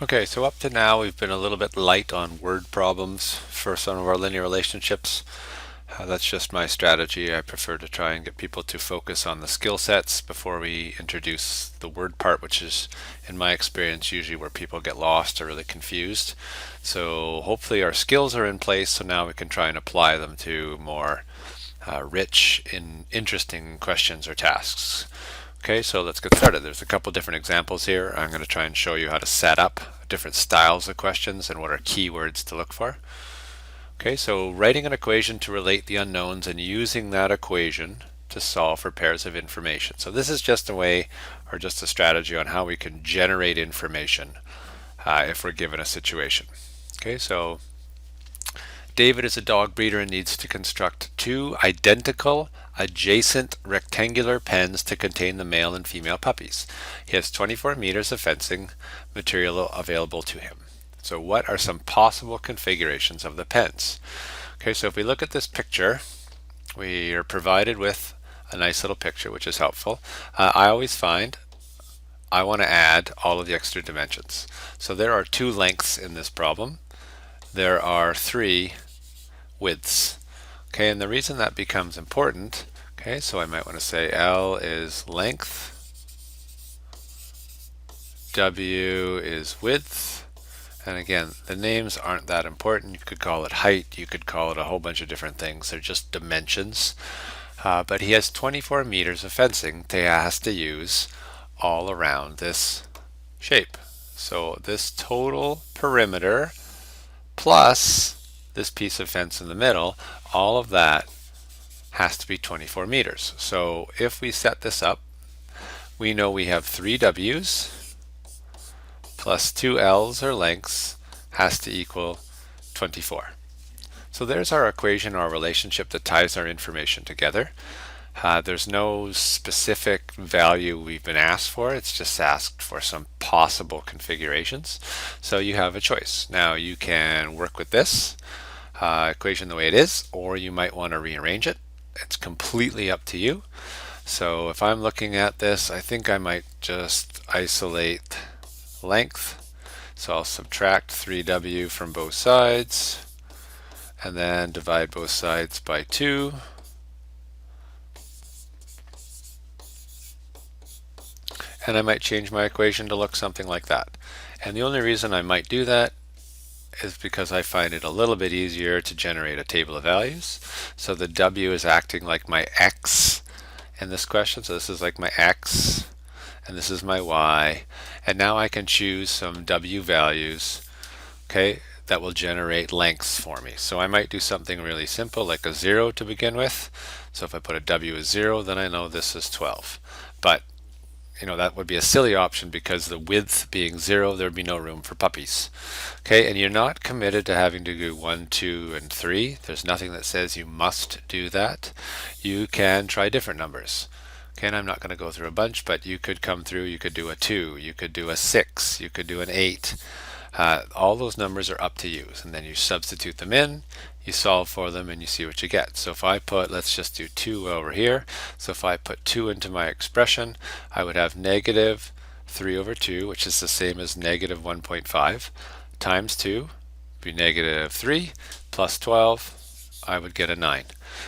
Okay, so up to now we've been a little bit light on word problems for some of our linear relationships. That's just my strategy. I prefer to try and get people to focus on the skill sets before we introduce the word part, which is, in my experience, usually where people get lost or really confused. So hopefully our skills are in place, so now we can try and apply them to more rich in interesting questions or tasks. Okay, so let's get started. There's a couple different examples here. I'm going to try and show you how to set up different styles of questions and what are keywords to look for. Okay, so writing an equation to relate the unknowns and using that equation to solve for pairs of information. So this is just a way or just a strategy on how we can generate information if we're given a situation. Okay, so David is a dog breeder and needs to construct two identical adjacent rectangular pens to contain the male and female puppies. He has 24 meters of fencing material available to him. So what are some possible configurations of the pens? Okay, so if we look at this picture, we are provided with a nice little picture, which is helpful. I always find I want to add all of the extra dimensions. So there are two lengths in this problem. There are three widths. Okay, and the reason that becomes important, okay, so I might want to say L is length, W is width, and again, the names aren't that important. You could call it height, you could call it a whole bunch of different things. They're just dimensions. But he has 24 meters of fencing he has to use all around this shape. So this total perimeter plus this piece of fence in the middle, all of that has to be 24 meters. So if we set this up, we know we have 3 W's plus 2 L's or lengths has to equal 24. So there's our equation, our relationship that ties our information together. There's no specific value we've been asked for. It's just asked for some possible configurations. So you have a choice. Now you can work with this equation the way it is, or you might want to rearrange it. It's completely up to you. So if I'm looking at this, I think I might just isolate length. So I'll subtract 3W from both sides and then divide both sides by 2. And I might change my equation to look something like that. And the only reason I might do that is because I find it a little bit easier to generate a table of values. So the W is acting like my X in this question. So this is like my X and this is my Y. And now I can choose some W values, okay, that will generate lengths for me. So I might do something really simple like a 0 to begin with. So if I put a W as 0, then I know this is 12. But that would be a silly option because the width being 0, there'd be no room for puppies. Okay, and you're not committed to having to do 1, 2, and 3. There's nothing that says you must do that. You can try different numbers. Okay, and I'm not going to go through a bunch, but you could come through, you could do a 2, you could do a 6, you could do an 8. All those numbers are up to you, and then you substitute them in, you solve for them, and you see what you get. So if I put, let's just do 2 over here. So if I put 2 into my expression, I would have negative 3 over 2, which is the same as negative 1.5, times 2 would be negative 3, plus 12, I would get a 9.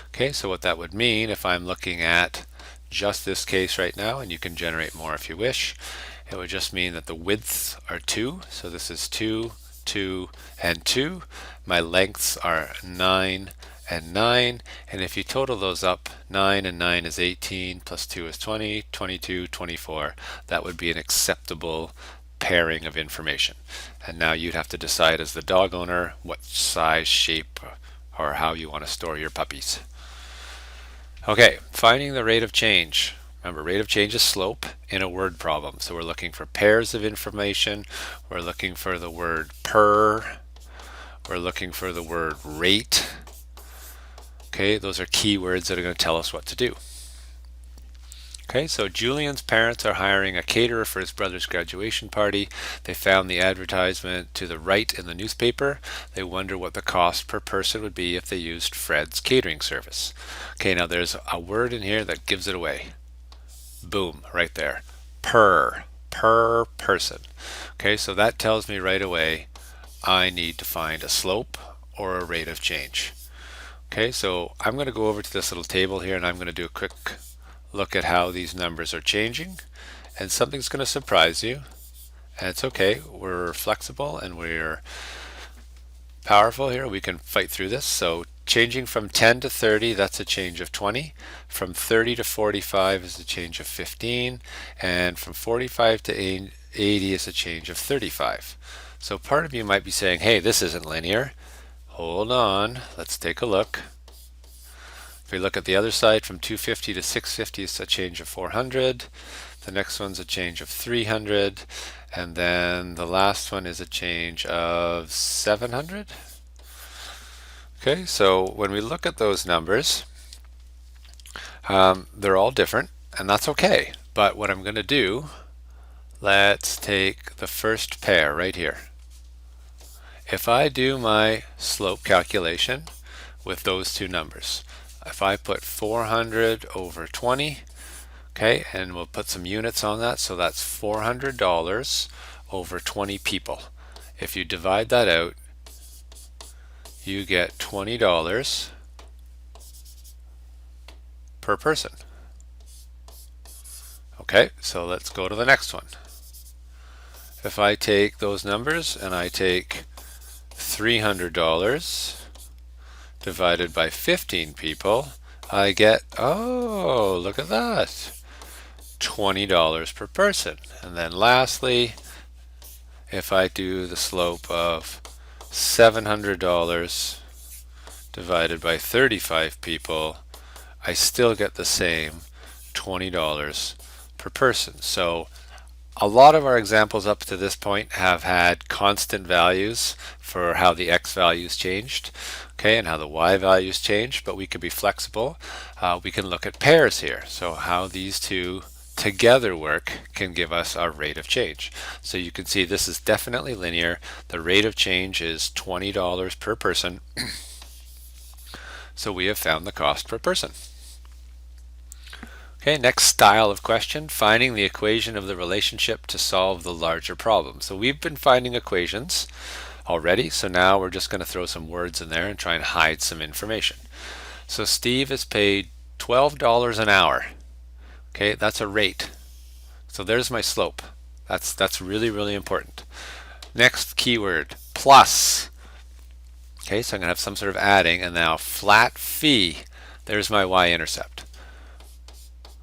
Okay, so what that would mean if I'm looking at just this case right now, and you can generate more if you wish, it would just mean that the widths are 2. So this is 2, 2, and 2. My lengths are 9 and 9. And if you total those up, 9 and 9 is 18, plus 2 is 20, 22, 24. That would be an acceptable pairing of information. And now you'd have to decide as the dog owner what size, shape, or how you want to store your puppies. Okay, finding the rate of change. Remember, rate of change is slope in a word problem. So we're looking for pairs of information. We're looking for the word per. We're looking for the word rate. Okay, those are keywords that are going to tell us what to do. Okay, so Julian's parents are hiring a caterer for his brother's graduation party. They found the advertisement to the right in the newspaper. They wonder what the cost per person would be if they used Fred's catering service. Okay, now there's a word in here that gives it away. Boom, right there. Per. per person. Okay, so that tells me right away I need to find a slope or a rate of change. Okay, so I'm going to go over to this little table here and I'm going to do a quick look at how these numbers are changing, and something's going to surprise you, and it's okay. We're flexible and we're powerful here. We can fight through this. So changing from 10 to 30, that's a change of 20. From 30 to 45 is a change of 15. And from 45 to 80 is a change of 35. So part of you might be saying, hey, this isn't linear. Hold on, let's take a look. If we look at the other side, from 250 to 650 is a change of 400. The next one's a change of 300. And then the last one is a change of 700. Okay, so when we look at those numbers, they're all different, and that's okay. But what I'm going to do, let's take the first pair right here. If I do my slope calculation with those two numbers, if I put 400 over 20, okay, and we'll put some units on that, so that's $400 over 20 people. If you divide that out, you get $20 per person. Okay, so let's go to the next one. If I take those numbers and I take $300 divided by 15 people, I get, oh, look at that, $20 per person. And then lastly, if I do the slope of $700 divided by 35 people, I still get the same $20 per person. So a lot of our examples up to this point have had constant values for how the x values changed, okay, and how the y values changed, but we can be flexible. We can look at pairs here, so how these two together work can give us our rate of change. So you can see this is definitely linear. The rate of change is $20 per person. So we have found the cost per person. Okay, next style of question, finding the equation of the relationship to solve the larger problem. So we've been finding equations already, so now we're just going to throw some words in there and try and hide some information. So Steve is paid $12 an hour. Okay, that's a rate. So there's my slope. That's really, really important. Next keyword, plus. Okay, so I'm going to have some sort of adding, and now flat fee. There's my y-intercept.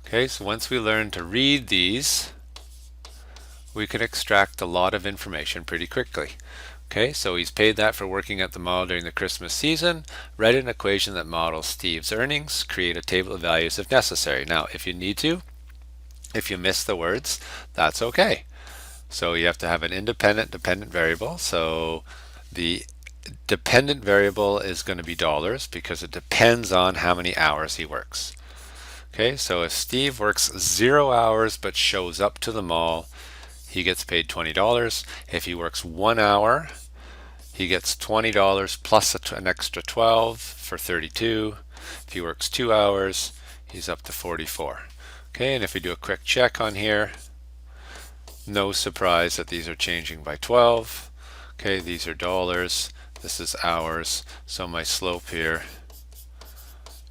Okay, so once we learn to read these, we can extract a lot of information pretty quickly. Okay, so he's paid that for working at the mall during the Christmas season. Write an equation that models Steve's earnings. Create a table of values if necessary. Now, if you need to, if you miss the words, that's okay. So you have to have an independent dependent variable. So the dependent variable is going to be dollars because it depends on how many hours he works. Okay, so if Steve works 0 hours but shows up to the mall, he gets paid $20. If he works 1 hour, he gets $20 plus an extra 12 for 32. If he works 2 hours, he's up to 44. Okay, and if we do a quick check on here, no surprise that these are changing by 12. Okay, these are dollars, this is hours, so my slope here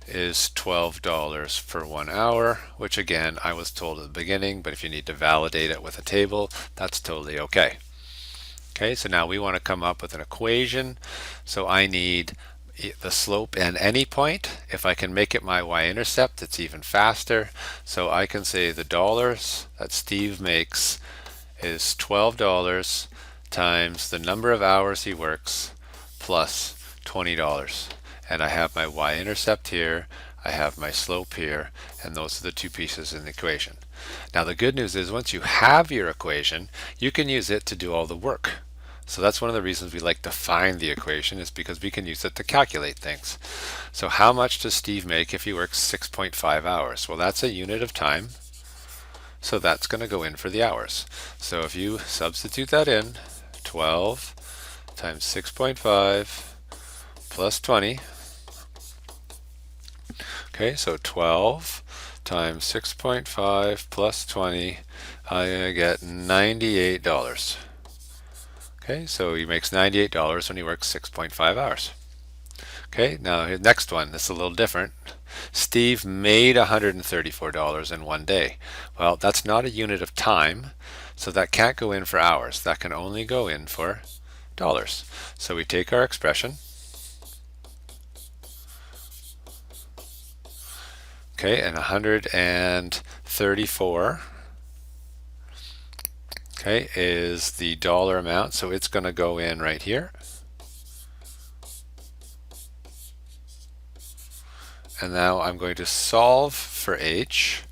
is $12 for 1 hour, which again I was told at the beginning, but if you need to validate it with a table, that's totally okay. Okay, so now we want to come up with an equation. So I need the slope and any point. If I can make it my y-intercept, it's even faster. So I can say the dollars that Steve makes is $12 times the number of hours he works plus $20. And I have my y-intercept here, I have my slope here, and those are the two pieces in the equation. Now the good news is once you have your equation, you can use it to do all the work. So that's one of the reasons we like to find the equation, is because we can use it to calculate things. So how much does Steve make if he works 6.5 hours? Well, that's a unit of time, so that's going to go in for the hours. So if you substitute that in, 12 times 6.5 plus 20, okay, so 12 times 6.5 plus 20, I get $98. Okay, so he makes $98 when he works 6.5 hours. Okay, now his next one, this is a little different. Steve made $134 in one day. Well, that's not a unit of time, so that can't go in for hours. That can only go in for dollars. So we take our expression, okay, and 134, okay, is the dollar amount, so it's going to go in right here. And now I'm going to solve for h.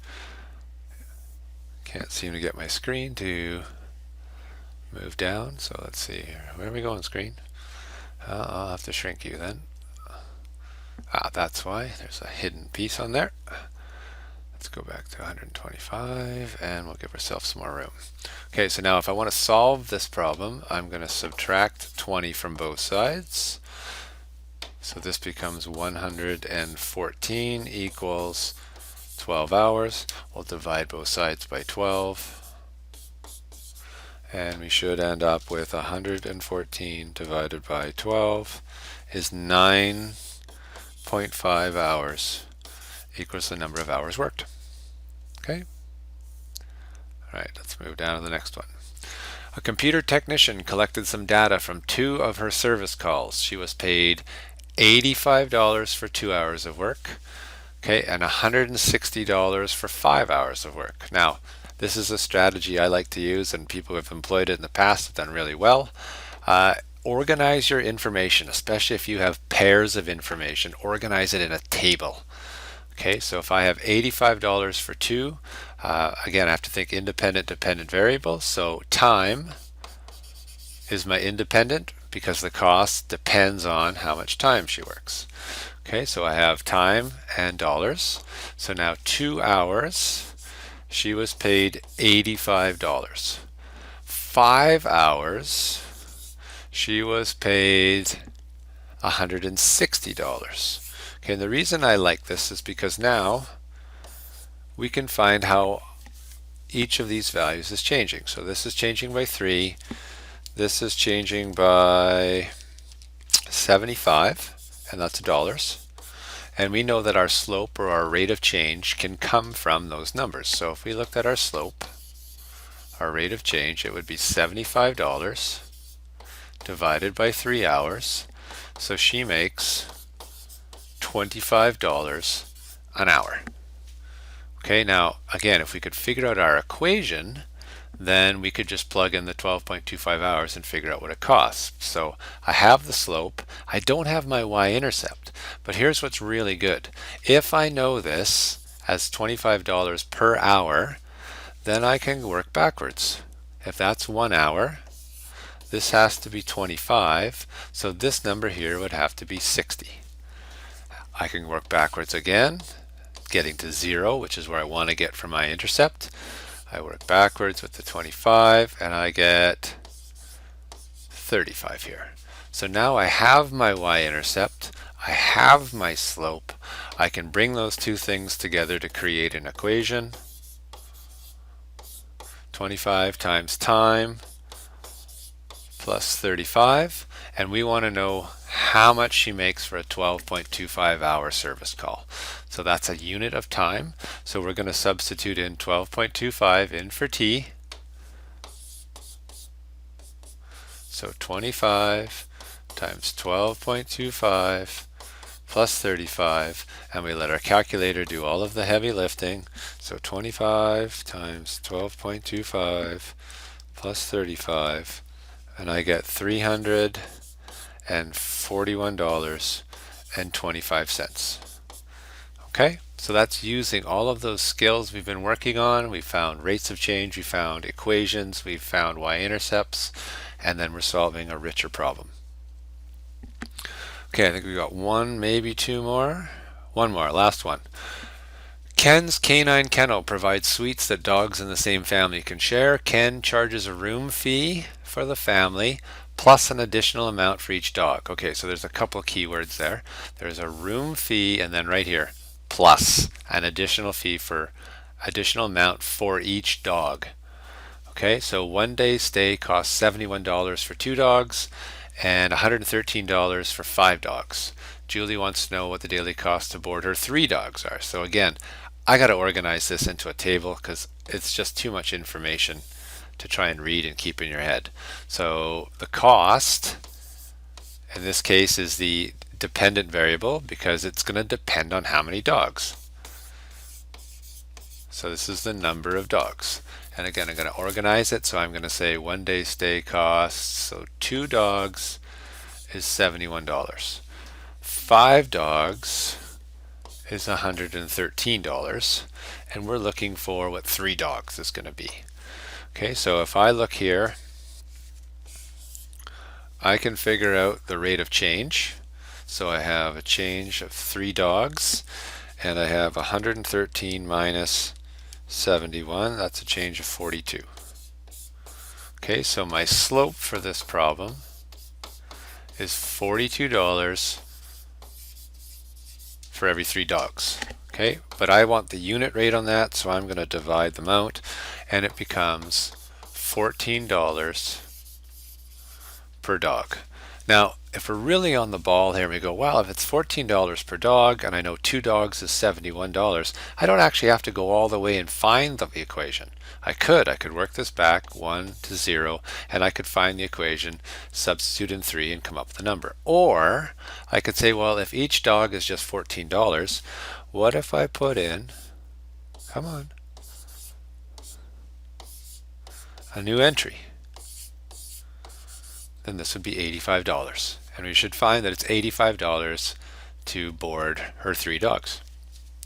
Can't seem to get my screen to move down, so let's see here. Where are we going, screen? I'll have to shrink you then. That's why. There's a hidden piece on there. Let's go back to 125 and we'll give ourselves some more room. Okay, so now if I want to solve this problem, I'm going to subtract 20 from both sides. So this becomes 114 equals 12 hours. We'll divide both sides by 12. And we should end up with 114 divided by 12 is 9.5 hours equals the number of hours worked. Okay? All right, let's move down to the next one. A computer technician collected some data from 2 of her service calls. She was paid $85 for 2 hours of work, okay, and $160 for 5 hours of work. Now, this is a strategy I like to use, and people who have employed it in the past have done really well. Organize your information, especially if you have pairs of information. Organize it in a table. Okay, so if I have $85 for 2, again, I have to think independent, dependent variables. So time is my independent because the cost depends on how much time she works. Okay, so I have time and dollars. So now 2 hours, she was paid $85. 5 hours, she was paid $160. Okay, and the reason I like this is because now we can find how each of these values is changing. So this is changing by 3, this is changing by 75, and that's dollars. And we know that our slope or our rate of change can come from those numbers. So if we looked at our slope, our rate of change, it would be $75 divided by 3 hours. So she makes $25 an hour. Okay, now again, if we could figure out our equation, then we could just plug in the 12.25 hours and figure out what it costs. So I have the slope, I don't have my y-intercept, but here's what's really good. If I know this as $25 per hour, then I can work backwards. If that's 1 hour, this has to be 25, so this number here would have to be 60. I can work backwards again, getting to 0, which is where I want to get from my intercept. I work backwards with the 25 and I get 35 here. So now I have my y-intercept, I have my slope. I can bring those two things together to create an equation. 25 times time plus 35, and we want to know how much she makes for a 12.25 hour service call. So that's a unit of time. So we're going to substitute in 12.25 in for t. So 25 times 12.25 plus 35, and we let our calculator do all of the heavy lifting. So 25 times 12.25 plus 35, and I get $341.25. Okay, so that's using all of those skills we've been working on. We found rates of change, we found equations, we found y-intercepts, and then we're solving a richer problem. Okay, I think we got one, maybe two more. One more, last one. Ken's Canine Kennel provides suites that dogs in the same family can share. Ken charges a room fee for the family plus an additional amount for each dog. Okay, so there's a couple of keywords there. There's a room fee, and then right here, plus an additional fee for additional amount for each dog. Okay, so 1 day stay costs $71 for 2 dogs and $113 for 5 dogs. Julie wants to know what the daily cost to board her 3 dogs are. So again, I got to organize this into a table because it's just too much information to try and read and keep in your head. So the cost in this case is the dependent variable because it's going to depend on how many dogs. So this is the number of dogs. And again, I'm going to organize it. So I'm going to say 1 day stay costs. So 2 dogs is $71. 5 dogs is $113. And we're looking for what 3 dogs is going to be. Okay, so if I look here, I can figure out the rate of change. So I have a change of 3 dogs, and I have 113 minus 71, that's a change of 42. Okay, so my slope for this problem is $42 for every 3 dogs. Okay, but I want the unit rate on that, so I'm going to divide them out, and it becomes $14 per dog. Now, if we're really on the ball here, we go, well, if it's $14 per dog, and I know 2 dogs is $71, I don't actually have to go all the way and find the equation. I could work this back 1 to 0, and I could find the equation, substitute in 3, and come up with a number. Or I could say, well, if each dog is just $14, what if I put in, come on, a new entry? Then this would be $85. And we should find that it's $85 to board her 3 dogs.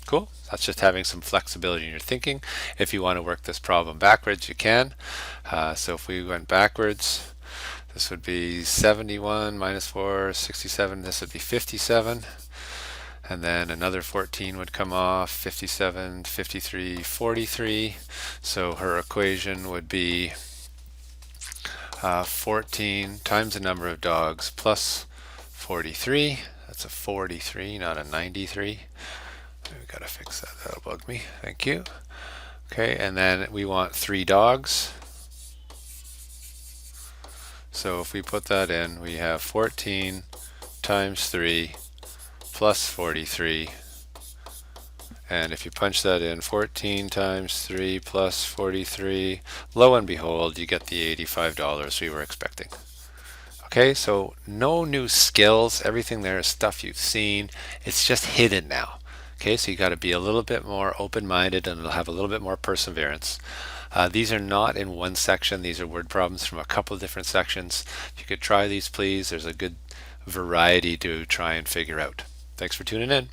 Cool. That's just having some flexibility in your thinking. If you want to work this problem backwards, you can. So if we went backwards, this would be 71 minus 4, 67. This would be 57. And then another 14 would come off, 57, 53, 43. So her equation would be 14 times the number of dogs plus 43. That's a 43, not a 93. We gotta fix that. That'll bug me. Thank you. Okay, and then we want 3 dogs. So if we put that in, we have 14 times 3 plus 43. And if you punch that in, 14 times 3 plus 43, lo and behold, you get the $85 we were expecting. Okay, so no new skills. Everything there is stuff you've seen. It's just hidden now. Okay, so you got to be a little bit more open-minded and have a little bit more perseverance. These are not in one section. These are word problems from a couple of different sections. If you could try these, please. There's a good variety to try and figure out. Thanks for tuning in.